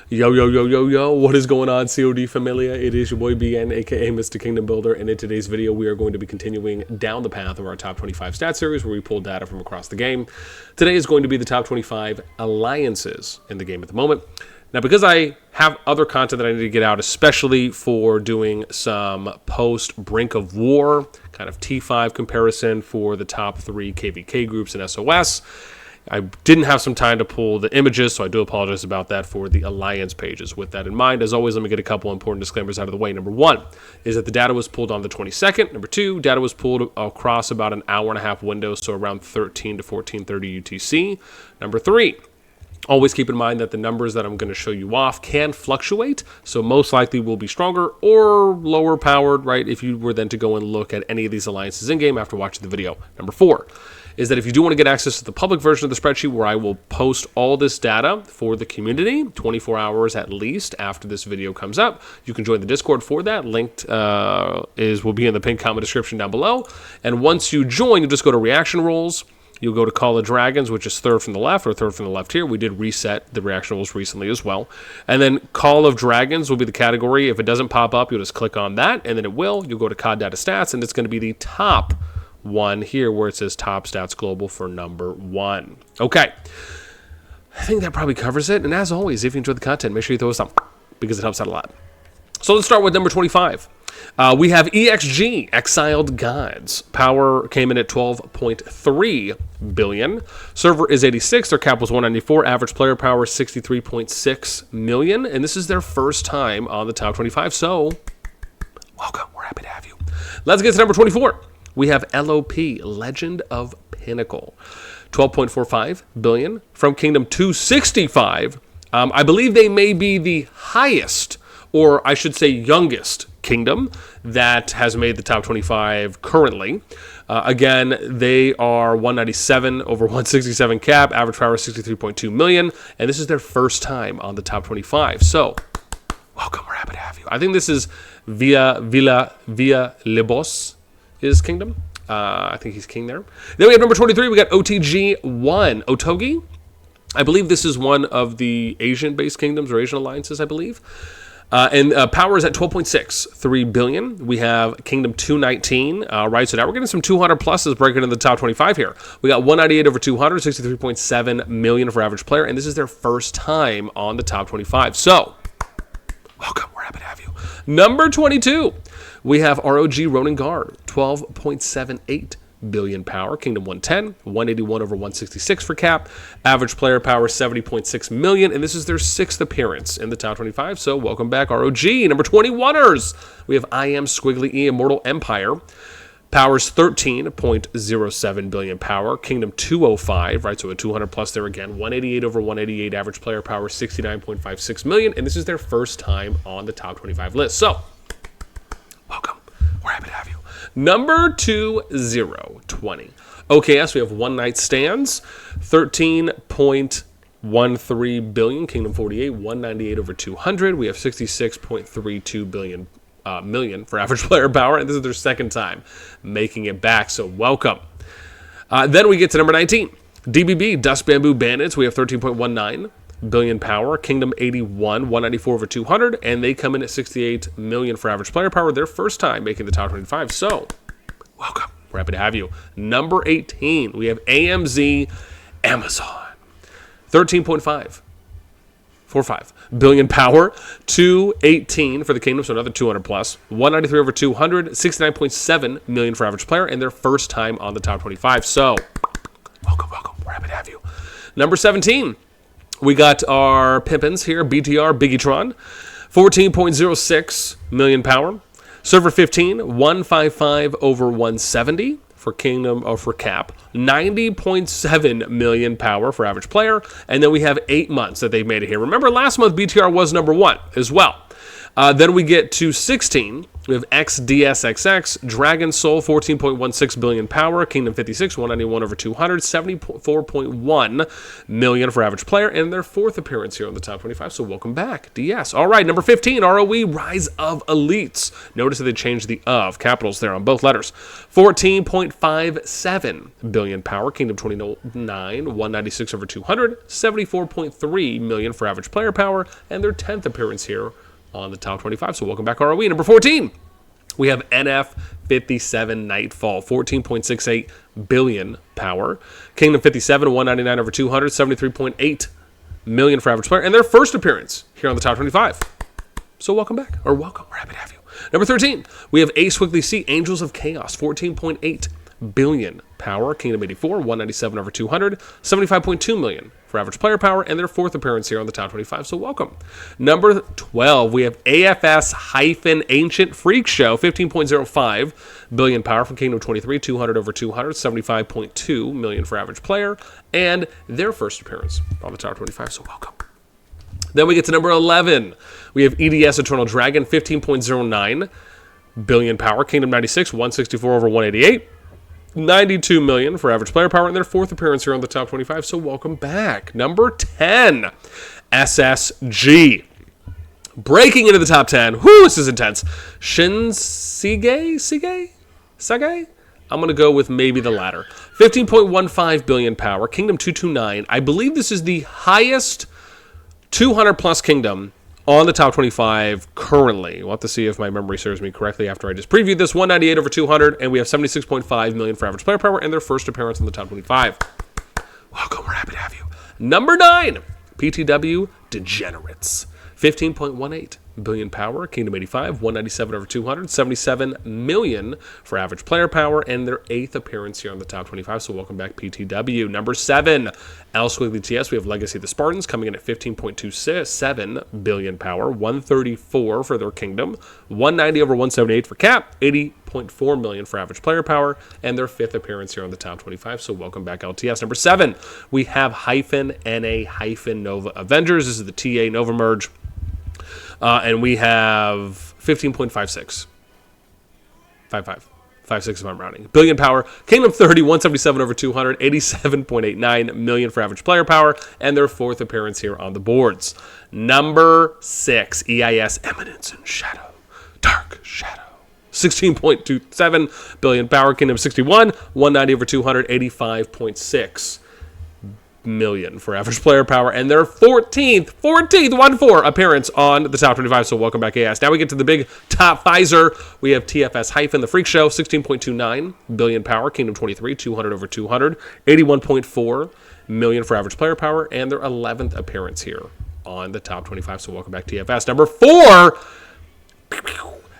Yo, yo, yo, yo, yo, what is going on, CoD Familia? It is your boy BN, aka Mr. Kingdom Builder, and in today's video, we are going to be continuing down the path of our top 25 stat series where we pull data from across the game. Today is going to be the top 25 alliances in the game at the moment. Now, because I have other content that I need to get out, especially for doing some post-Brink of War, kind of T5 comparison for the top 3 KVK groups in SOS, I didn't have some time to pull the images, so I do apologize about that for the alliance pages. With that in mind, as always, let me get a couple important disclaimers out of the way. Number one is that the data was pulled on the 22nd. Number two, data was pulled across about an hour and a half window, so around 13 to 14:30 UTC. Number three, always keep in mind that the numbers that I'm going to show you off can fluctuate, so most likely will be stronger or lower powered, right, if you were then to go and look at any of these alliances in-game after watching the video. Number four is that if you do want to get access to the public version of the spreadsheet where I will post all this data for the community, 24 hours at least after this video comes up, you can join the Discord for that. Linked will be in the pinned comment description down below. And once you join, you just go to reaction roles. You'll go to Call of Dragons, which is third from the left, or third from the left here. We did reset the reaction rules recently as well. And then Call of Dragons will be the category. If it doesn't pop up, you'll just click on that, and then it will. You'll go to COD Data Stats, and it's going to be the top one here where it says Top Stats Global for number one. Okay. I think that probably covers it. And as always, if you enjoyed the content, make sure you throw us up because it helps out a lot. So let's start with number 25. We have EXG, Exiled Gods. Power came in at 12.3 billion. Server is 86. Their cap was 194. Average player power 63.6 million. And this is their first time on the top 25. So, welcome. We're happy to have you. Let's get to number 24. We have LOP, Legend of Pinnacle. 12.45 billion. From Kingdom 265. I believe they may be the highest, or I should say youngest, kingdom that has made the top 25 currently. Again, they are 197 over 167 cap, average power 63.2 million, and this is their first time on the top 25. So, welcome, we're happy to have you. I think this is Via Libos, his kingdom. I think he's king there. Then we have number 23, we got OTG1, Otogi. I believe this is one of the Asian-based kingdoms or Asian alliances, I believe. And power is at 12.63 billion. We have Kingdom 219, right? So now we're getting some 200 pluses breaking into the top 25 here. We got 198 over 200, 63.7 million for average player, and this is their first time on the top 25. So, welcome. We're happy to have you. Number 22, we have ROG Ronin Guard, 12.78 billion power. Kingdom 110, 181 over 166 for cap. Average player power 70.6 million, and this is their 6th appearance in the top 25. So welcome back, ROG. Number 21ers, we have I Am Squiggly E Immortal Empire. Power's 13.07 billion power. Kingdom 205, right? So a 200 plus there again. 188 over 188. Average player power 69.56 million, and this is their first time on the top 25 list. So welcome. We're happy to have you. Number 2020. OKS, we have One Night Stands, 13.13 billion. Kingdom 48, 198 over 200. We have 66.32 million for average player power, and this is their second time making it back, so welcome. Then we get to number 19. DBB, Dust Bamboo Bandits. We have 13.19 billion power. Kingdom 81, 194 over 200, and they come in at 68 million for average player power. Their first time making the top 25. So, welcome. We're happy to have you. Number 18, we have AMZ Amazon. 13.545 billion power. 218 for the kingdom, so another 200 plus. 193 over 200, 69.7 million for average player, and their first time on the top 25. So, welcome. We're happy to have you. Number 17. We got our pimpins here, BTR, Biggitron, 14.06 million power. Server 15, 155 over 170 for Kingdom, or for cap. 90.7 million power for average player. And then we have 8 months that they've made it here. Remember, last month BTR was number 1 as well. Then we get to 16. We have XDSXX, Dragon Soul, 14.16 billion power, Kingdom 56, 191 over 200, 74.1 million for average player, and their 4th appearance here on the top 25. So welcome back, DS. All right, number 15, ROE, Rise of Elites. Notice that they changed the of capitals there on both letters. 14.57 billion power, Kingdom 29, 196 over 200, 74.3 million for average player power, and their 10th appearance here on the top 25. So welcome back, ROE. Number 14, we have NF57 Nightfall, 14.68 billion power. Kingdom 57, 199 over 200, 73.8 million for average player, and their 1st appearance here on the top 25. So welcome back, or welcome. We're happy to have you. Number 13, we have Ace Wiggly C, Angels of Chaos, 14.8 billion power. Kingdom 84, 197 over 200, 75.2 million for average player power, and their 4th appearance here on the top 25. So welcome. Number 12, we have AFS-Ancient Freak Show, 15.05 billion power from Kingdom 23, 200 over 200, 75.2 million for average player, and their 1st appearance on the top 25. So welcome. Then we get to number 11. We have EDS Eternal Dragon, 15.09 billion power. Kingdom 96, 164 over 188. 92 million for average player power, and their 4th appearance here on the top 25. So welcome back. Number 10, SSG. Breaking into the top 10. Whoo, this is intense. Sage? I'm going to go with maybe the latter. 15.15 billion power. Kingdom 229. I believe this is the highest 200-plus kingdom on the top 25 currently. We'll have to see if my memory serves me correctly after I just previewed this. 198 over 200, and we have 76.5 million for average player power, and their 1st appearance on the top 25. Welcome, we're happy to have you. Number 9, PTW Degenerates. 15.18 billion power, Kingdom 85, 197 over 200, 77 million for average player power, and their 8th appearance here on the top 25. So welcome back, PTW. Number 7, L Squiggly TS. We have Legacy of the Spartans coming in at 15.27 billion power, 134 for their Kingdom, 190 over 178 for Cap, 80.4 million for average player power, and their 5th appearance here on the top 25. So welcome back, LTS. Number 7, we have -NA-Nova Avengers. This is the TA Nova merge. And we have 15.56. 56 if I'm rounding. Billion power. Kingdom 30, 177 over 200, 87.89 million for average player power, and their 4th appearance here on the boards. Number 6, EIS Eminence and Shadow. Dark Shadow. 16.27 billion power. Kingdom 61, 190 over 200, 85.6 million for average player power, and their 14th 1-4 appearance on the top 25. So welcome back, AS. Now we get to the big top Pfizer. We have TFS- The Freak Show, 16.29 billion power. Kingdom 23, 200 over 200, 81.4 million for average player power, and their 11th appearance here on the top 25. So welcome back, TFS. Number 4,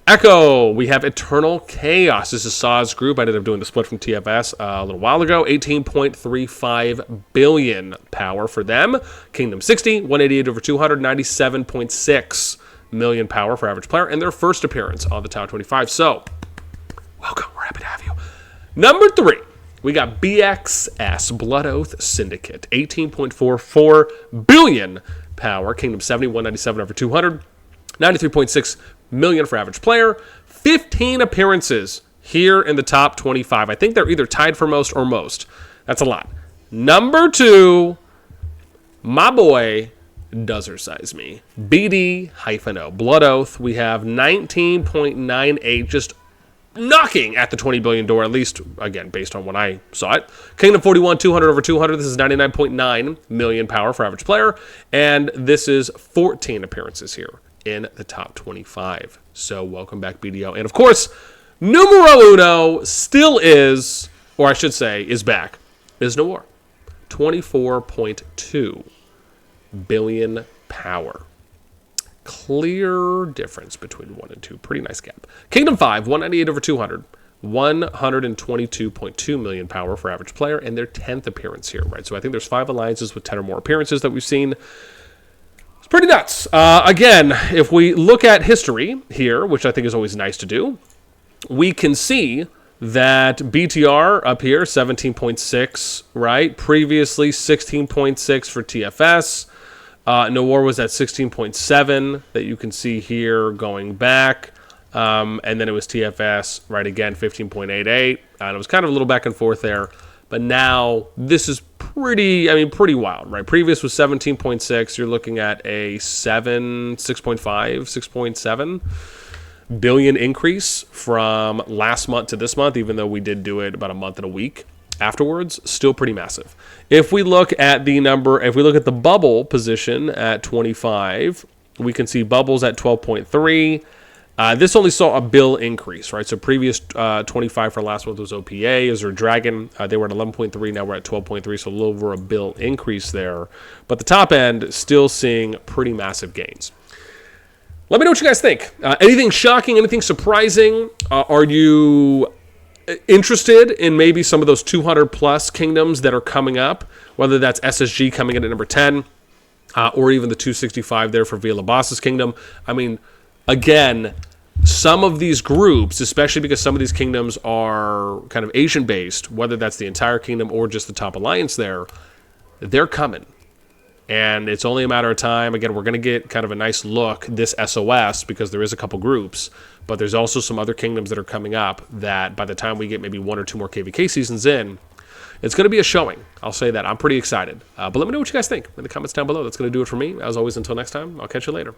Echo. We have Eternal Chaos. This is Saw's group. I ended up doing the split from TFS a little while ago. 18.35 billion power for them. Kingdom 60, 188 over 200, 97.6 million power for average player, and their 1st appearance on the top 25. So, welcome. We're happy to have you. Number 3, we got BXS, Blood Oath Syndicate. 18.44 billion power. Kingdom 70, 197 over 200, 93.6 million for average player. 15 appearances here in the top 25. I think they're either tied for most or most. That's a lot. Number 2, my boy Dozer Me. BD-O. Blood Oath. We have 19.98, just knocking at the 20 billion door, at least, again, based on when I saw it. Kingdom 41, 200 over 200. This is 99.9 million power for average player. And this is 14 appearances here in the top 25. So welcome back, BDO. And of course, numero uno still is, or I should say, is back, is Noir. 24.2 billion power. Clear difference between 1 and 2. Pretty nice gap. Kingdom 5, 198 over 200. 122.2 million power for average player, and their 10th appearance here, right? So I think there's 5 alliances with 10 or more appearances that we've seen. Pretty nuts. Again, if we look at history here, which I think is always nice to do, we can see that BTR up here, 17.6, right? Previously, 16.6 for TFS. No War was at 16.7 that you can see here going back. And then it was TFS, right, again, 15.88. And it was kind of a little back and forth there. But now this is pretty wild, right? Previous was 17.6. You're looking at a 6.5, 6.7 billion increase from last month to this month, even though we did do it about a month and a week afterwards. Still pretty massive. If we look at the bubble position at 25, we can see bubbles at 12.3. This only saw a bill increase, right? So previous 25 for last month was OPA, Azure Dragon. They were at 11.3, now we're at 12.3, so a little over a bill increase there. But the top end still seeing pretty massive gains. Let me know what you guys think. Anything shocking, anything surprising? Are you interested in maybe some of those 200 plus kingdoms that are coming up, whether that's SSG coming in at number 10, or even the 265 there for Vila Boss's kingdom? I mean, again, some of these groups, especially because some of these kingdoms are kind of Asian based, whether that's the entire kingdom or just the top alliance there, they're coming. And it's only a matter of time. Again, we're going to get kind of a nice look this SOS because there is a couple groups, but there's also some other kingdoms that are coming up that by the time we get maybe 1 or 2 more KVK seasons in, it's going to be a showing. I'll say that. I'm pretty excited. But let me know what you guys think in the comments down below. That's going to do it for me. As always, until next time, I'll catch you later.